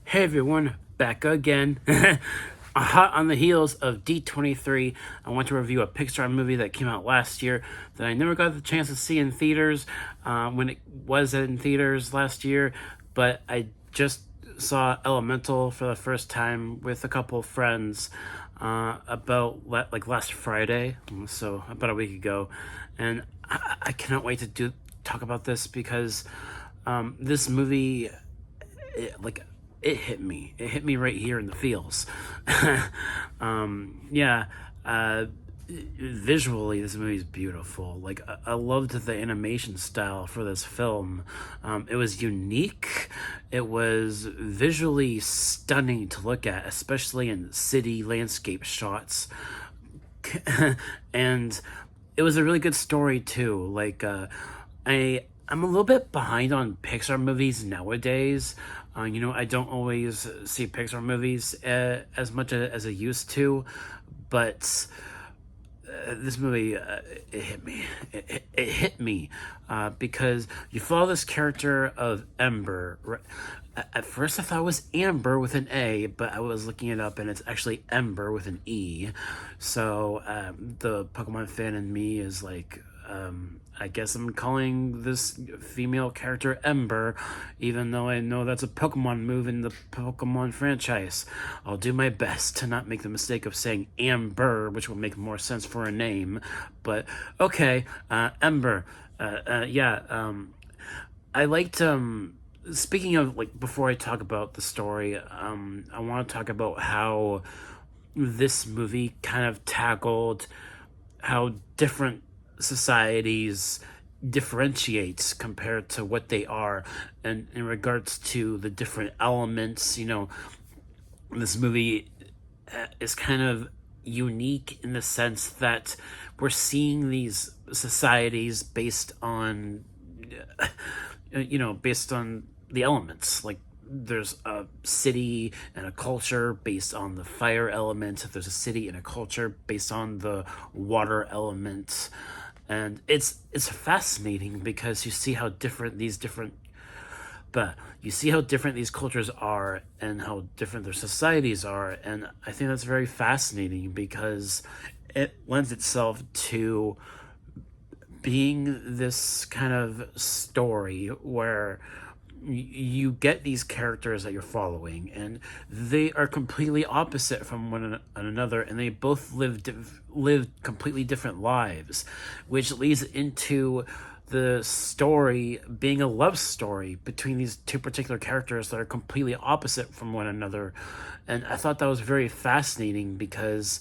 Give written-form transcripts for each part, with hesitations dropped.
Hey everyone, back again. Hot on the heels of D23, I want to review a Pixar movie that came out last year that I never got the chance to see in theaters when it was in theaters last year, but I just saw Elemental for the first time with a couple of friends like last Friday, so about a week ago, and I cannot wait to talk about this because this movie like it hit me. It hit me right here in the feels. Yeah. Visually, this movie is beautiful. Like I loved the animation style for this film. It was unique. It was visually stunning to look at, especially in city landscape shots. And it was a really good story too. I'm a little bit behind on Pixar movies nowadays. I don't always see Pixar movies as much as I used to, but this movie it hit me. It hit me because you follow this character of Ember. At first, I thought it was Amber with an A, but I was looking it up, and it's actually Ember with an E. So the Pokemon fan in me is like, I guess I'm calling this female character Ember, even though I know that's a Pokemon move in the Pokemon franchise. I'll do my best to not make the mistake of saying Amber, which will make more sense for a name. But okay, Ember. Yeah, I liked. Speaking of, like, before I talk about the story, I want to talk about how this movie kind of tackled how different societies differentiates compared to what they are, and in regards to the different elements. This movie is kind of unique in the sense that we're seeing these societies based on the elements. Like, there's a city and a culture based on the fire element. There's a city and a culture based on the water element, and it's fascinating because you see how different these cultures are and how different their societies are. And I think that's very fascinating because it lends itself to being this kind of story where you get these characters that you're following, and they are completely opposite from one another, and they both live completely different lives, which leads into the story being a love story between these two particular characters that are completely opposite from one another. And I thought that was very fascinating because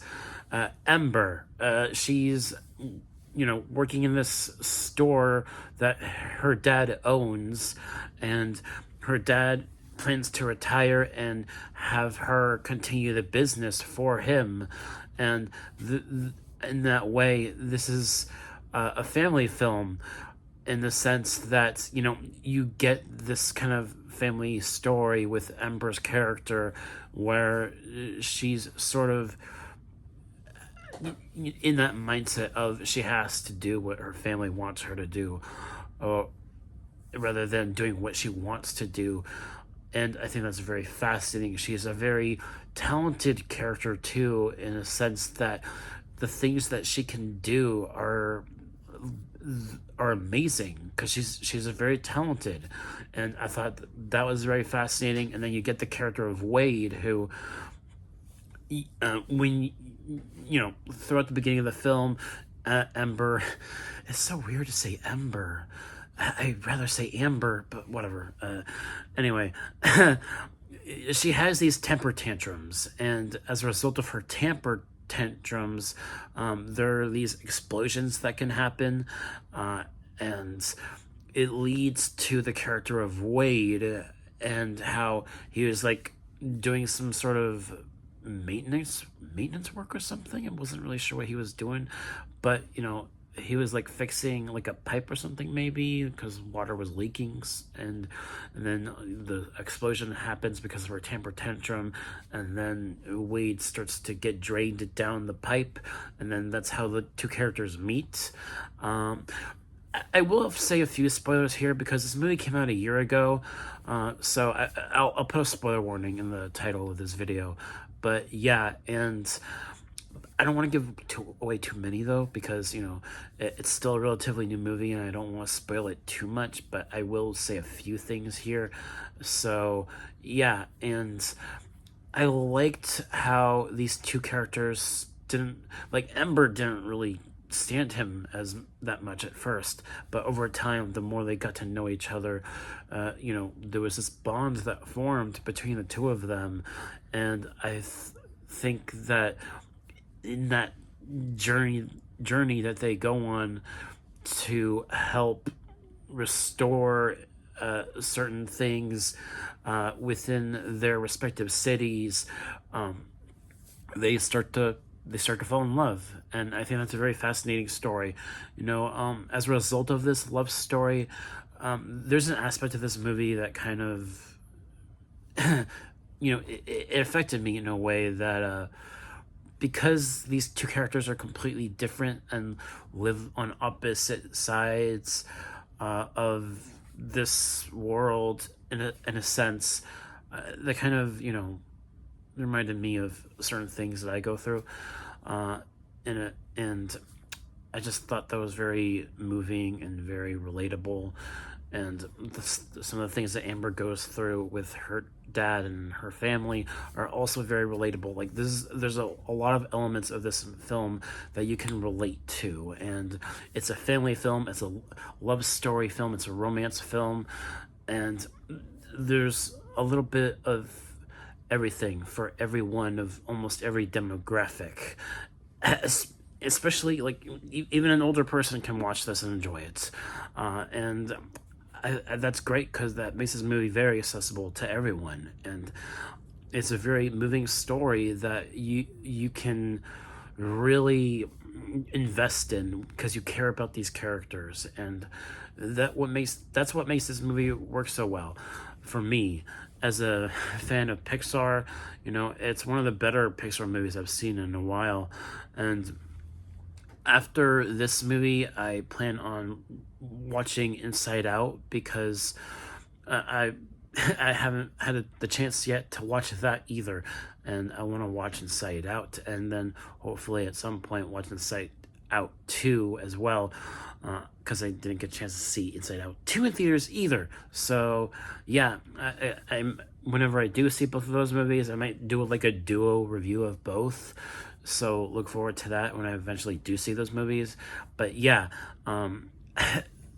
Ember, she's working in this store that her dad owns, and her dad plans to retire and have her continue the business for him. And in that way, this is a family film in the sense that, you get this kind of family story with Ember's character where she's sort of in that mindset of she has to do what her family wants her to do, rather than doing what she wants to do. And I think that's very fascinating. She's a very talented character too, in a sense that the things that she can do are amazing because she's a very talented. And I thought that was very fascinating. And then you get the character of Wade, who, when throughout the beginning of the film, Ember, it's so weird to say Ember. I'd rather say Amber, but whatever. Anyway, she has these temper tantrums, and as a result of her temper tantrums, there are these explosions that can happen, and it leads to the character of Wade and how he was like doing some sort of maintenance work or something. I wasn't really sure what he was doing, but he was like fixing like a pipe or something, maybe because water was leaking, and then the explosion happens because of her temper tantrum, and then Wade starts to get drained down the pipe, and then that's how the two characters meet. I will say a few spoilers here because this movie came out a year ago, so I'll put a spoiler warning in the title of this video. But yeah, and I don't want to give away too many though, because it's still a relatively new movie, and I don't want to spoil it too much. But I will say a few things here. So yeah, and I liked how these two characters didn't like Ember didn't really stand him as that much at first, but over time, the more they got to know each other, there was this bond that formed between the two of them, and think that in that journey that they go on to help restore certain things within their respective cities, they start to fall in love, and I think that's a very fascinating story. As a result of this love story, there's an aspect of this movie that kind of it affected me in a way that because these two characters are completely different and live on opposite sides of this world in a sense, that kind of reminded me of certain things that I go through, and I just thought that was very moving and very relatable. And some of the things that Amber goes through with her dad and her family are also very relatable. Like there's a lot of elements of this film that you can relate to, and it's a family film, it's a love story film, it's a romance film, and there's a little bit of everything for everyone of almost every demographic. Especially like even an older person can watch this and enjoy it, and that's great because that makes this movie very accessible to everyone, and it's a very moving story that you can really invest in because you care about these characters, and that's what makes this movie work so well for me. As a fan of Pixar, it's one of the better Pixar movies I've seen in a while. And after this movie, I plan on watching Inside Out because I I haven't had the chance yet to watch that either, and I want to watch Inside Out, and then hopefully at some point watch Inside Out 2 as well, because I didn't get a chance to see Inside Out 2 in theaters either. So yeah, I'm whenever I do see both of those movies, I might do like a duo review of both. So look forward to that when I eventually do see those movies. But yeah,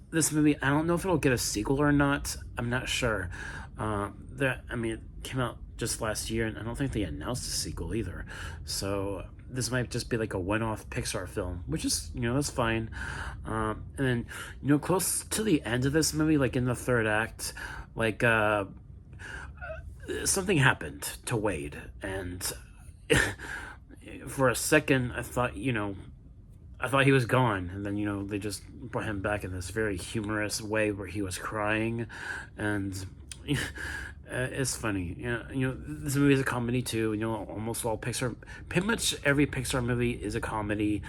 this movie, I don't know if it'll get a sequel or not. I'm not sure. It came out just last year, and I don't think they announced a sequel either. So this might just be like a one-off Pixar film, which is, that's fine. And then, close to the end of this movie, like in the third act, like, something happened to Wade, and for a second, I thought he was gone, and then they just brought him back in this very humorous way where he was crying, and it's funny. This movie is a comedy too. Almost all Pixar, pretty much every Pixar movie is a comedy,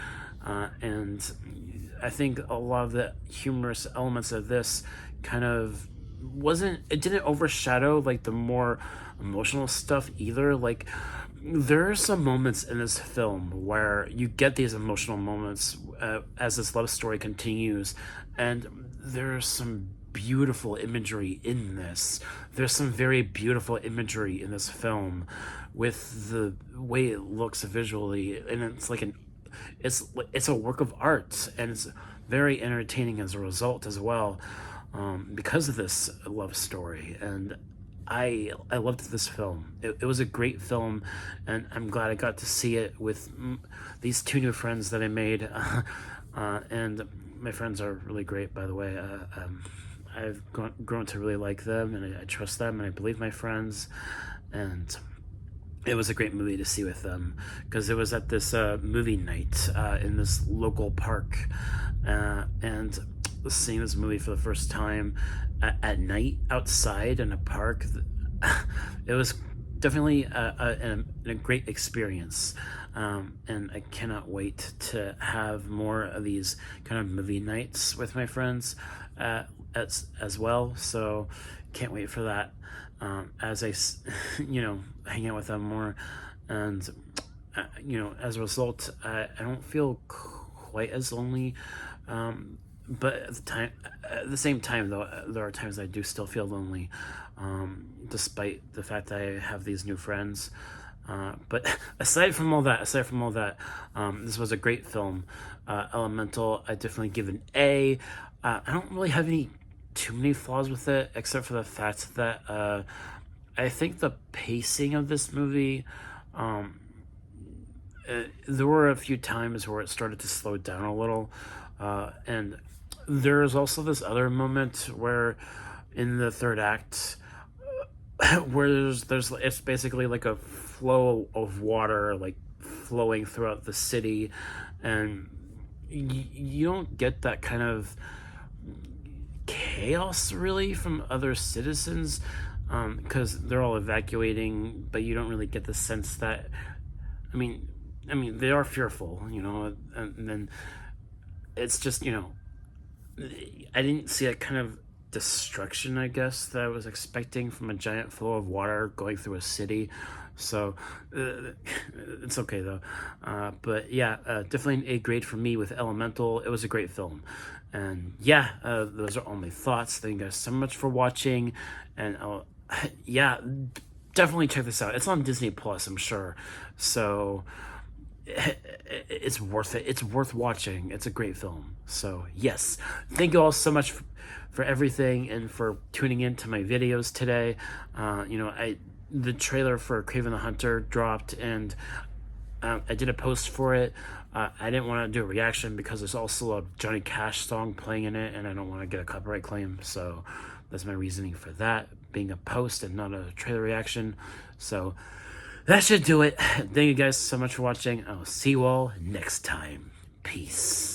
and I think a lot of the humorous elements of this kind of didn't overshadow like the more emotional stuff either. Like, there are some moments in this film where you get these emotional moments as this love story continues, and there's some beautiful imagery in this. There's some very beautiful imagery in this film with the way it looks visually, and it's a work of art, and it's very entertaining as a result as well, because of this love story. And I loved this film. It was a great film, and I'm glad I got to see it with these two new friends that I made. And my friends are really great, by the way. I've grown to really like them, and I trust them, and I believe my friends. And it was a great movie to see with them because it was at this movie night in this local park, and seeing this movie for the first time at night outside in a park, it was definitely a great experience. And I cannot wait to have more of these kind of movie nights with my friends as well. So can't wait for that as hang out with them more. And, as a result, I don't feel quite as lonely. But at the same time, though, there are times I do still feel lonely, despite the fact that I have these new friends. But aside from all that, this was a great film. Elemental, I definitely give an A. I don't really have any too many flaws with it, except for the fact that I think the pacing of this movie, there were a few times where it started to slow down a little, and there's also this other moment where, in the third act, where there's it's basically like a flow of water like flowing throughout the city, and you don't get that kind of chaos really from other citizens, because they're all evacuating, but you don't really get the sense that, I mean, they are fearful, and then it's just, I didn't see that kind of destruction, I guess, that I was expecting from a giant flow of water going through a city. So it's okay though. But yeah, definitely an A grade for me with Elemental. It was a great film. And yeah, those are all my thoughts. Thank you guys so much for watching. And yeah, definitely check this out. It's on Disney Plus, I'm sure. So it's worth it. It's worth watching. It's a great film. So yes, thank you all so much for everything and for tuning in to my videos today. The trailer for Kraven the Hunter dropped, and I did a post for it. I didn't want to do a reaction because there's also a Johnny Cash song playing in it, and I don't want to get a copyright claim. So that's my reasoning for that being a post and not a trailer reaction. So that should do it. Thank you guys so much for watching. I'll see you all next time. Peace.